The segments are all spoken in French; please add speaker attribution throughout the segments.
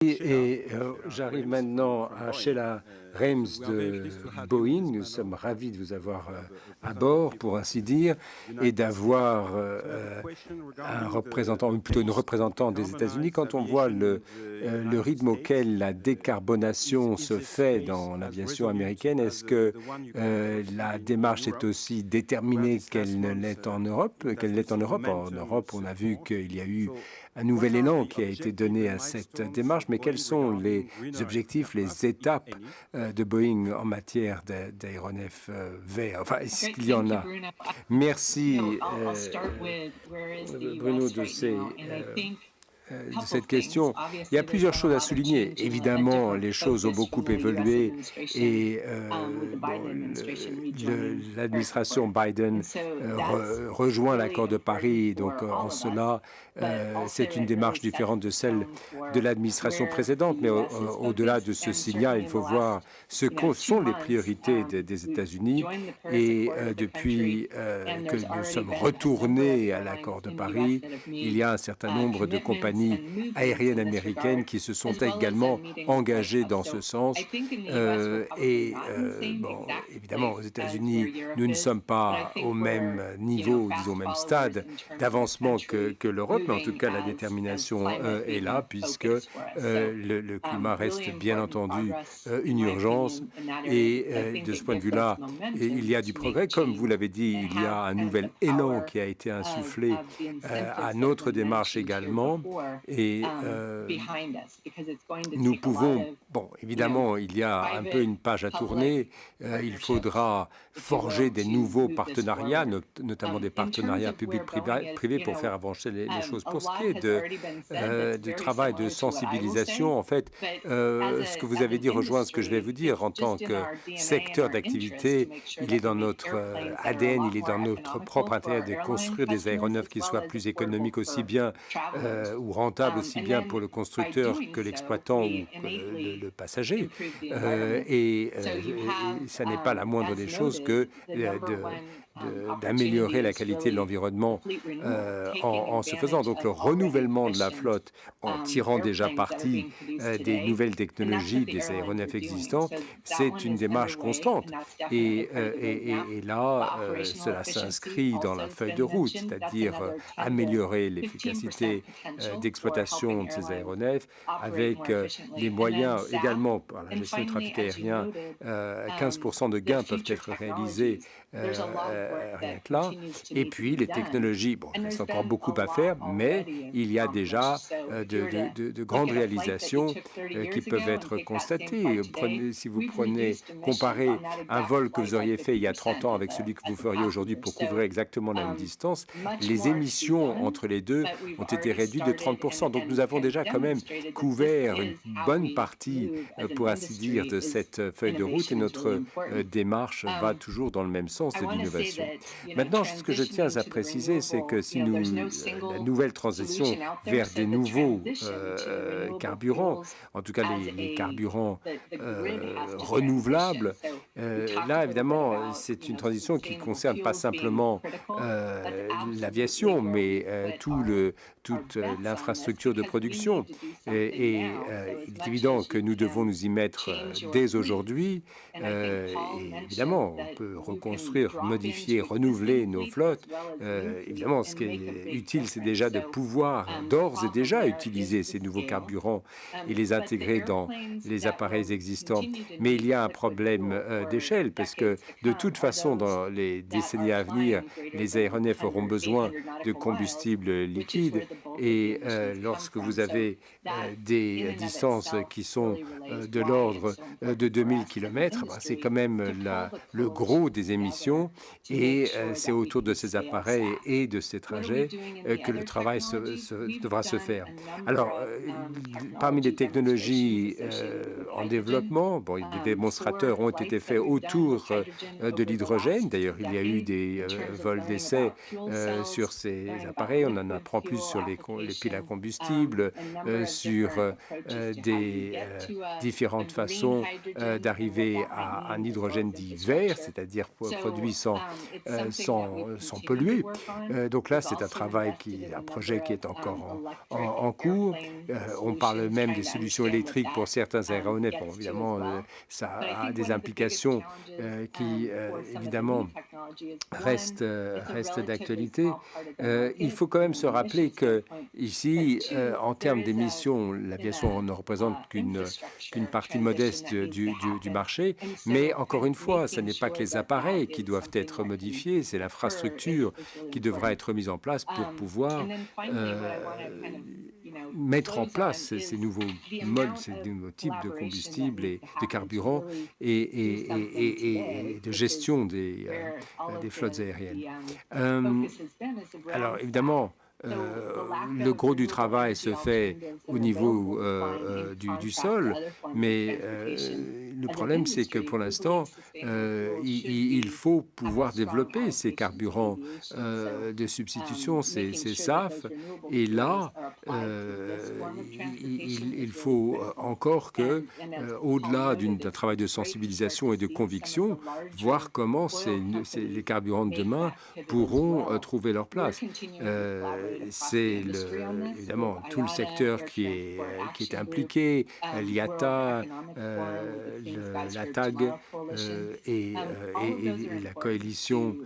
Speaker 1: J'arrive maintenant à Sheila Reims de Boeing. Nous sommes ravis de vous avoir à bord, pour ainsi dire, et d'avoir un représentant, ou plutôt une représentante des États-Unis. Quand on voit le rythme auquel la décarbonation se fait dans l'aviation américaine, est-ce que la démarche est aussi déterminée qu'elle ne l'est en Europe, En Europe, on a vu qu'il y a eu un nouvel élan qui a été donné à cette démarche, mais quels sont les objectifs, les étapes de Boeing en matière d'aéronefs verts? Enfin, est-ce qu'il y en a? Merci, Bruno, de cette question. Il y a plusieurs choses à souligner. Évidemment, les choses ont beaucoup évolué et l'administration Biden rejoint l'accord de Paris. Donc, en cela, c'est une démarche différente de celle de l'administration précédente. Mais au-delà de ce signal, il faut voir ce que sont les priorités des États-Unis. Et depuis que nous sommes retournés à l'accord de Paris, il y a un certain nombre de compagnies aériennes américaines qui se sont également engagées dans ce sens. Évidemment, aux États-Unis, nous ne sommes pas au même niveau, disons au même stade d'avancement que l'Europe, mais en tout cas, la détermination est là, puisque le climat reste bien entendu une urgence. Et de ce point de vue-là, il y a du progrès. Comme vous l'avez dit, il y a un nouvel élan qui a été insufflé à notre démarche également. Et nous pouvons, bon, évidemment, il y a un peu une page à tourner. Il faudra forger des nouveaux partenariats, notamment des partenariats publics-privés pour faire avancer les choses. Pour ce qui est du travail de sensibilisation, en fait, ce que vous avez dit rejoint ce que je vais vous dire. En tant que secteur d'activité, il est dans notre ADN, il est dans notre propre intérêt de construire des aéronefs qui soient plus économiques aussi bien ou rentables aussi bien pour le constructeur que l'exploitant ou que le passager. Ça n'est pas la moindre des choses que d'améliorer la qualité de l'environnement en se faisant. Donc le renouvellement de la flotte en tirant déjà parti des nouvelles technologies des aéronefs existants, c'est une démarche constante. Et là, cela s'inscrit dans la feuille de route, c'est-à-dire améliorer l'efficacité d'exploitation de ces aéronefs avec les moyens également par la gestion du trafic aérien. 15% de gains peuvent être réalisés rien que là. Et puis les technologies, bon, il reste encore beaucoup à faire, mais il y a déjà de grandes réalisations qui peuvent être constatées. Si vous comparez un vol que vous auriez fait il y a 30 ans avec celui que vous feriez aujourd'hui pour couvrir exactement la même distance, les émissions entre les deux ont été réduites de 30%. Donc nous avons déjà quand même couvert une bonne partie, pour ainsi dire, de cette feuille de route et notre démarche va toujours dans le même sens de l'innovation. Maintenant, ce que je tiens à préciser, c'est que si la nouvelle transition vers des nouveaux carburants, en tout cas les carburants renouvelables, là, évidemment, c'est une transition qui ne concerne pas simplement l'aviation, mais toute l'infrastructure de production. Il est évident que nous devons nous y mettre dès aujourd'hui. Évidemment, on peut reconstruire, modifier, renouveler nos flottes. Évidemment, ce qui est utile, c'est déjà de pouvoir d'ores et déjà utiliser ces nouveaux carburants et les intégrer dans les appareils existants. Mais il y a un problème d'échelle, parce que de toute façon, dans les décennies à venir, les aéronefs auront besoin de combustible liquide. Et lorsque vous avez des distances qui sont de l'ordre de 2000 km, c'est quand même le gros des émissions. Et c'est autour de ces appareils et de ces trajets que le travail devra se faire. Alors, parmi les technologies en développement. Bon, des démonstrateurs ont été faits autour de l'hydrogène. D'ailleurs, il y a eu des vols d'essai sur ces appareils. On en apprend plus sur les piles à combustible, sur des différentes façons d'arriver à un hydrogène dit vert, c'est-à-dire produit sans polluer. Donc là, c'est un projet qui est encore en cours. On parle même des solutions électriques pour certains aéronefs. Bon, évidemment, ça a des implications qui, évidemment, restent d'actualité. Il faut quand même se rappeler que ici, en termes d'émissions, l'aviation ne représente qu'une partie modeste du marché, mais encore une fois, ce n'est pas que les appareils qui doivent être modifiés, c'est l'infrastructure qui devra être mise en place pour pouvoir mettre en place ces nouveaux modes, ces nouveaux types de combustibles et de carburant et de gestion des flottes aériennes. Alors évidemment, le gros du travail se fait au niveau du sol, mais le problème, c'est que pour l'instant, il faut pouvoir développer ces carburants de substitution, ces SAF, et là, il faut encore que, au-delà d'un travail de sensibilisation et de conviction, voir comment les carburants de demain pourront trouver leur place. C'est évidemment tout le secteur qui est impliqué, l'IATA, la TAG et la coalition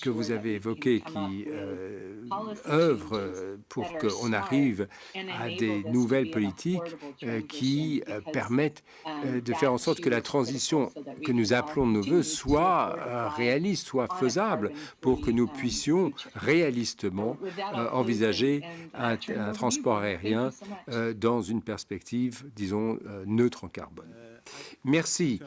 Speaker 1: que vous avez évoquée qui œuvre pour qu'on arrive à des nouvelles politiques qui permettent de faire en sorte que la transition que nous appelons de nos voeux soit réaliste, soit faisable, pour que nous puissions réalistement envisager un transport aérien dans une perspective, disons, neutre en carbone. Merci.